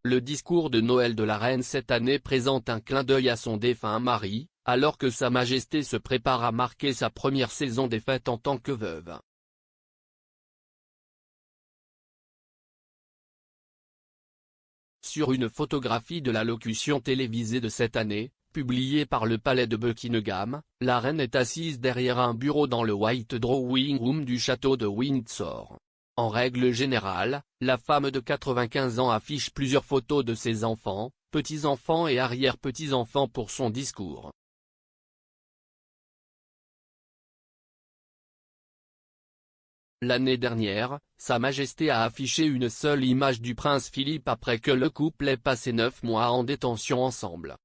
le discours de Noël de la reine cette année présente un clin d'œil à son défunt mari, alors que Sa Majesté se prépare à marquer sa première saison des fêtes en tant que veuve. Sur une photographie de l'allocution télévisée de cette année, publiée par le palais de Buckingham, la reine est assise derrière un bureau dans le White Drawing Room du château de Windsor. En règle générale, la femme de 95 ans affiche plusieurs photos de ses enfants, petits-enfants et arrière-petits-enfants pour son discours. L'année dernière, Sa Majesté a affiché une seule image du prince Philippe après que le couple ait passé 9 mois en détention ensemble.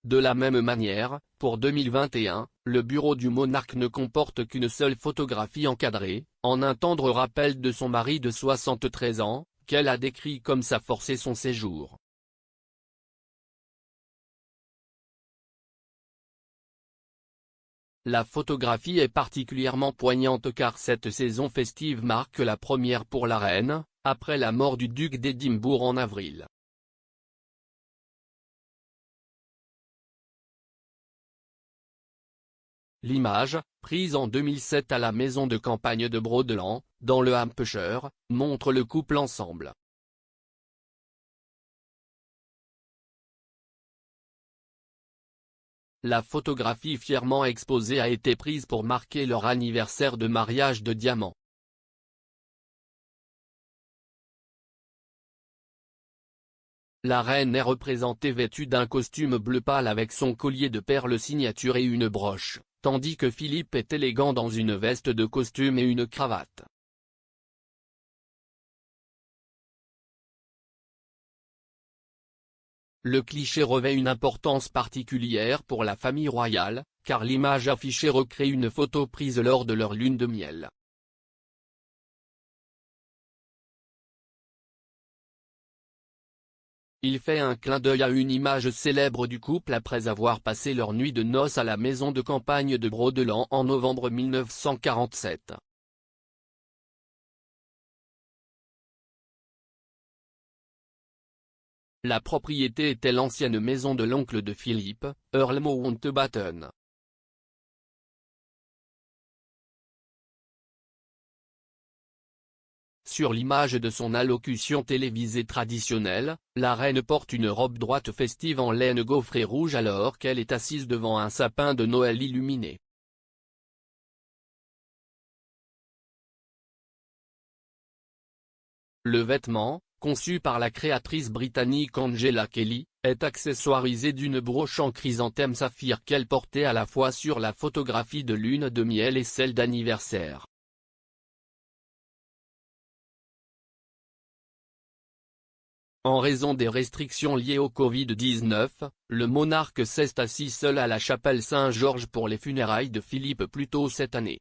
De la même manière, pour 2021, le bureau du monarque ne comporte qu'une seule photographie encadrée, en un tendre rappel de son mari de 73 ans, qu'elle a décrit comme sa force et son séjour. La photographie est particulièrement poignante car cette saison festive marque la première pour la reine, après la mort du duc d'Édimbourg en avril. L'image, prise en 2007 à la maison de campagne de Brodelan, dans le Hampshire, montre le couple ensemble. La photographie fièrement exposée a été prise pour marquer leur anniversaire de mariage de diamant. La reine est représentée vêtue d'un costume bleu pâle avec son collier de perles signature et une broche, tandis que Philippe est élégant dans une veste de costume et une cravate. Le cliché revêt une importance particulière pour la famille royale, car l'image affichée recrée une photo prise lors de leur lune de miel. Il fait un clin d'œil à une image célèbre du couple après avoir passé leur nuit de noces à la maison de campagne de Brodelan en novembre 1947. La propriété était l'ancienne maison de l'oncle de Philippe, Earl Mountbatten. Sur l'image de son allocution télévisée traditionnelle, la reine porte une robe droite festive en laine gaufrée rouge alors qu'elle est assise devant un sapin de Noël illuminé. Le vêtement, conçu par la créatrice britannique Angela Kelly, est accessoirisé d'une broche en chrysanthème saphir qu'elle portait à la fois sur la photographie de lune de miel et celle d'anniversaire. En raison des restrictions liées au Covid-19, le monarque s'est assis seul à la chapelle Saint-Georges pour les funérailles de Philippe plus tôt cette année.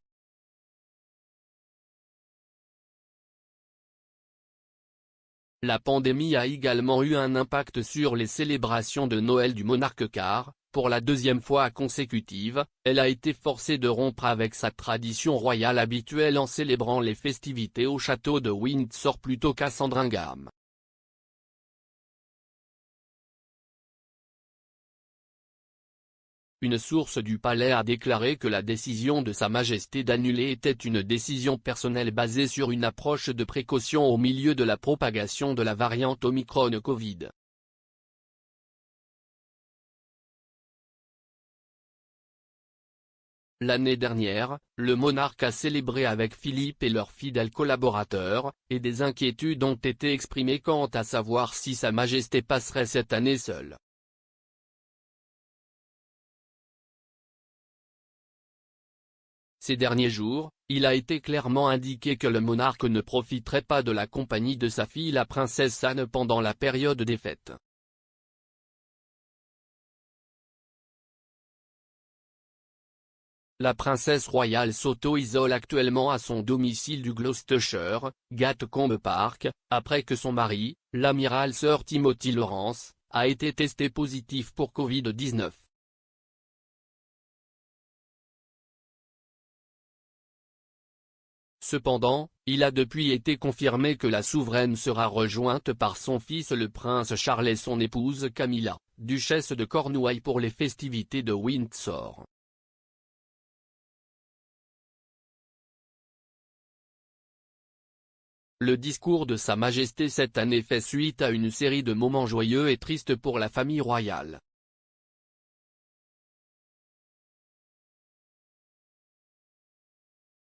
La pandémie a également eu un impact sur les célébrations de Noël du monarque car, pour la deuxième fois consécutive, elle a été forcée de rompre avec sa tradition royale habituelle en célébrant les festivités au château de Windsor plutôt qu'à Sandringham. Une source du palais a déclaré que la décision de Sa Majesté d'annuler était une décision personnelle basée sur une approche de précaution au milieu de la propagation de la variante Omicron Covid. L'année dernière, le monarque a célébré avec Philippe et leurs fidèles collaborateurs, et des inquiétudes ont été exprimées quant à savoir si Sa Majesté passerait cette année seule. Ces derniers jours, il a été clairement indiqué que le monarque ne profiterait pas de la compagnie de sa fille la princesse Anne pendant la période des fêtes. La princesse royale s'auto-isole actuellement à son domicile du Gloucestershire, Gatcombe Park, après que son mari, l'amiral Sir Timothy Lawrence, a été testé positif pour Covid-19. Cependant, il a depuis été confirmé que la souveraine sera rejointe par son fils le prince Charles et son épouse Camilla, duchesse de Cornouailles pour les festivités de Windsor. Le discours de Sa Majesté cette année fait suite à une série de moments joyeux et tristes pour la famille royale.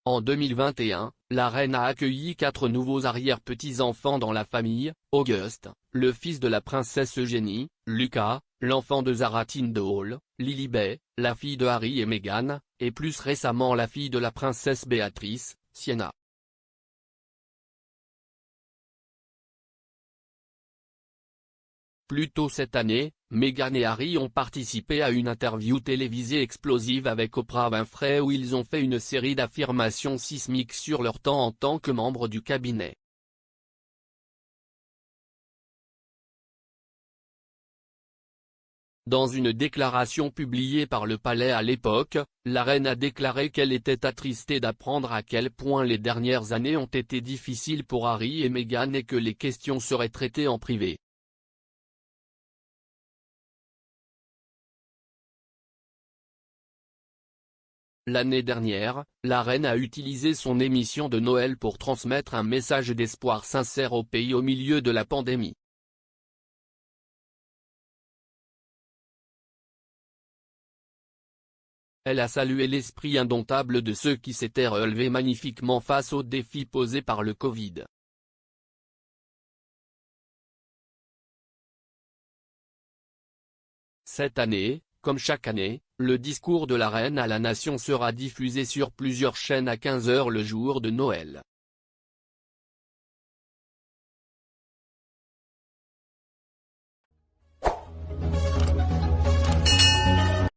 En 2021, la reine a accueilli 4 nouveaux arrière-petits-enfants dans la famille: Auguste, le fils de la princesse Eugénie, Lucas, l'enfant de Zara Tindall, Lilibet, la fille de Harry et Meghan, et plus récemment la fille de la princesse Béatrice, Sienna. Plus tôt cette année, Meghan et Harry ont participé à une interview télévisée explosive avec Oprah Winfrey où ils ont fait une série d'affirmations sismiques sur leur temps en tant que membres du cabinet. Dans une déclaration publiée par le palais à l'époque, la reine a déclaré qu'elle était attristée d'apprendre à quel point les dernières années ont été difficiles pour Harry et Meghan et que les questions seraient traitées en privé. L'année dernière, la reine a utilisé son émission de Noël pour transmettre un message d'espoir sincère au pays au milieu de la pandémie. Elle a salué l'esprit indomptable de ceux qui s'étaient relevés magnifiquement face aux défis posés par le Covid. Cette année, comme chaque année, le discours de la reine à la nation sera diffusé sur plusieurs chaînes à 15 h le jour de Noël.